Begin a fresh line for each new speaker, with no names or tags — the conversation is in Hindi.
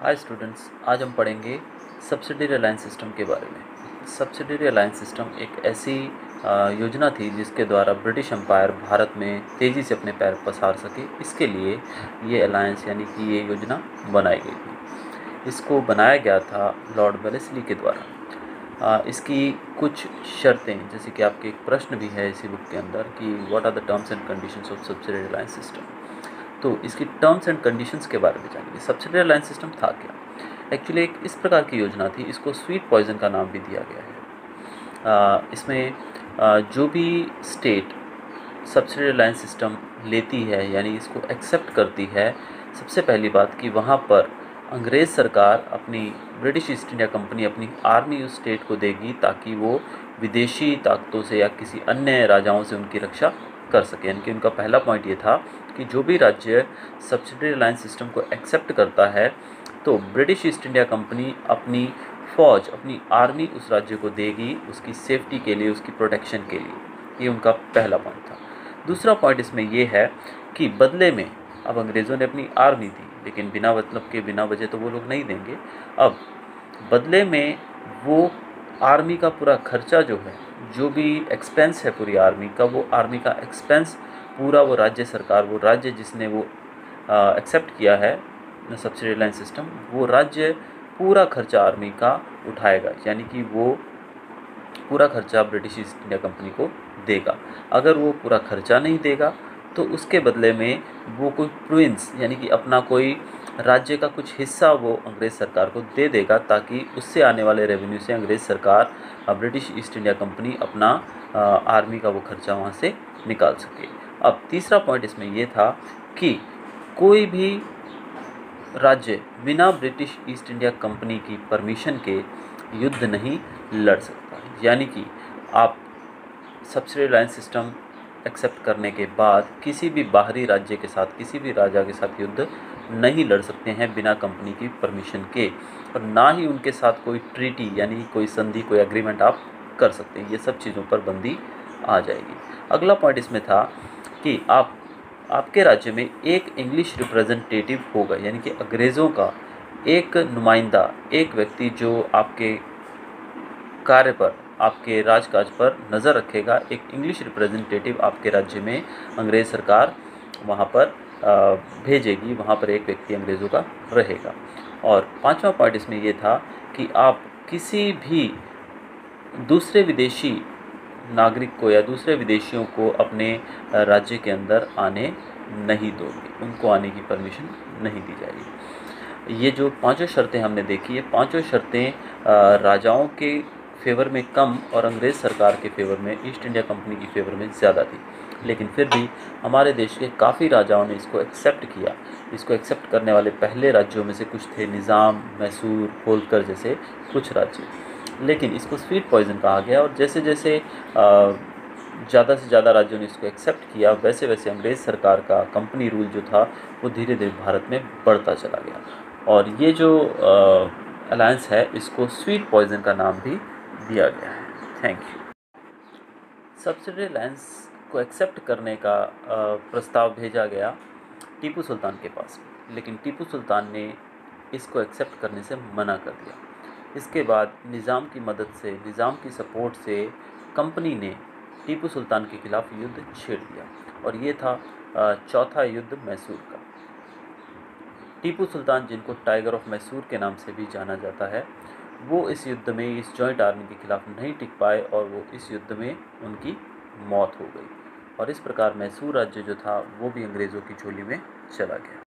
हाय स्टूडेंट्स, आज हम पढ़ेंगे सब्सिडियरी अलायंस सिस्टम के बारे में। सब्सिडियरी अलायंस सिस्टम एक ऐसी योजना थी जिसके द्वारा ब्रिटिश एम्पायर भारत में तेज़ी से अपने पैर पसार सके। इसके लिए ये अलायंस यानी कि ये योजना बनाई गई थी। इसको बनाया गया था लॉर्ड वेलेस्ली के द्वारा। इसकी कुछ शर्तें, जैसे कि आपके एक प्रश्न भी है इसी बुक के अंदर कि what are the terms and conditions of subsidiary alliance system. तो इसकी टर्म्स एंड कंडीशंस के बारे में जानेंगे। सब्सिडियरी अलायंस सिस्टम था क्या? एक्चुअली एक इस प्रकार की योजना थी, इसको स्वीट पॉइजन का नाम भी दिया गया है। इसमें जो भी स्टेट सब्सिडियरी अलायंस सिस्टम लेती है यानी इसको एक्सेप्ट करती है, सबसे पहली बात कि वहाँ पर अंग्रेज़ सरकार अपनी ब्रिटिश ईस्ट इंडिया कंपनी अपनी आर्मी उस स्टेट को देगी ताकि वो विदेशी ताकतों से या किसी अन्य राजाओं से उनकी रक्षा कर सके। यानी कि उनका पहला पॉइंट ये था कि जो भी राज्य सब्सिडियरी अलायंस सिस्टम को एक्सेप्ट करता है तो ब्रिटिश ईस्ट इंडिया कंपनी अपनी फ़ौज, अपनी आर्मी उस राज्य को देगी उसकी सेफ्टी के लिए, उसकी प्रोटेक्शन के लिए। ये उनका पहला पॉइंट था। दूसरा पॉइंट इसमें ये है कि बदले में अब अंग्रेज़ों ने अपनी आर्मी दी, लेकिन बिना मतलब के बिना वजह तो वो लोग नहीं देंगे। अब बदले में वो आर्मी का पूरा खर्चा जो है, जो भी एक्सपेंस है पूरी आर्मी का, वो आर्मी का एक्सपेंस पूरा वो राज्य सरकार, वो राज्य जिसने वो एक्सेप्ट किया है सब्सिडियरी अलायंस सिस्टम, वो राज्य पूरा खर्चा आर्मी का उठाएगा। यानी कि वो पूरा खर्चा ब्रिटिश ईस्ट इंडिया कंपनी को देगा। अगर वो पूरा खर्चा नहीं देगा तो उसके बदले में वो कोई प्रोविंस यानी कि अपना कोई राज्य का कुछ हिस्सा वो अंग्रेज़ सरकार को दे देगा, ताकि उससे आने वाले रेवेन्यू से अंग्रेज़ सरकार ब्रिटिश ईस्ट इंडिया कंपनी अपना आर्मी का वो खर्चा वहाँ से निकाल सके। अब तीसरा पॉइंट इसमें ये था कि कोई भी राज्य बिना ब्रिटिश ईस्ट इंडिया कंपनी की परमिशन के युद्ध नहीं लड़ सकता। यानी कि आप सब्सिडियरी अलायंस सिस्टम एक्सेप्ट करने के बाद किसी भी बाहरी राज्य के साथ, किसी भी राजा के साथ युद्ध नहीं लड़ सकते हैं बिना कंपनी की परमिशन के, और ना ही उनके साथ कोई ट्रीटी यानी कोई संधि, कोई एग्रीमेंट आप कर सकते हैं। ये सब चीज़ों पर बंदी आ जाएगी। अगला पॉइंट इसमें था कि आपके राज्य में एक इंग्लिश रिप्रेजेंटेटिव होगा, यानी कि अंग्रेज़ों का एक नुमाइंदा, एक व्यक्ति जो आपके कार्य पर, आपके राजकाज पर नज़र रखेगा। एक इंग्लिश रिप्रेजेंटेटिव आपके राज्य में अंग्रेज़ सरकार वहाँ पर भेजेगी, वहाँ पर एक व्यक्ति अंग्रेज़ों का रहेगा। और पांचवा पॉइंट इसमें ये था कि आप किसी भी दूसरे विदेशी नागरिक को या दूसरे विदेशियों को अपने राज्य के अंदर आने नहीं दोगे, उनको आने की परमिशन नहीं दी जाएगी। ये जो पांचों शर्तें हमने देखी, ये पांचों शर्तें राजाओं के फेवर में कम और अंग्रेज़ सरकार के फेवर में, ईस्ट इंडिया कंपनी की फेवर में ज़्यादा थी। लेकिन फिर भी हमारे देश के काफ़ी राजाओं ने इसको एक्सेप्ट किया। इसको एक्सेप्ट करने वाले पहले राज्यों में से कुछ थे निज़ाम, मैसूर, होलकर जैसे कुछ राज्य। लेकिन इसको स्वीट पॉइजन कहा गया, और जैसे जैसे ज़्यादा से ज़्यादा राज्यों ने इसको एक्सेप्ट किया, वैसे वैसे अंग्रेज़ सरकार का कंपनी रूल जो था वो धीरे धीरे भारत में बढ़ता चला गया। और ये जो अलायंस है, इसको स्वीट पॉइजन का नाम भी दिया गया है। Thank you. सब्सिडियरी अलायंस को एक्सेप्ट करने का प्रस्ताव भेजा गया टीपू सुल्तान के पास, लेकिन टीपू सुल्तान ने इसको एक्सेप्ट करने से मना कर दिया। इसके बाद निज़ाम की मदद से, निज़ाम की सपोर्ट से कंपनी ने टीपू सुल्तान के खिलाफ युद्ध छेड़ दिया, और ये था चौथा युद्ध मैसूर का। टीपू सुल्तान, जिनको टाइगर ऑफ मैसूर के नाम से भी जाना जाता है, वो इस युद्ध में, इस जॉइंट आर्मी के खिलाफ नहीं टिक पाए और वो इस युद्ध में उनकी मौत हो गई। और इस प्रकार मैसूर राज्य जो था वो भी अंग्रेज़ों की झोली में चला गया।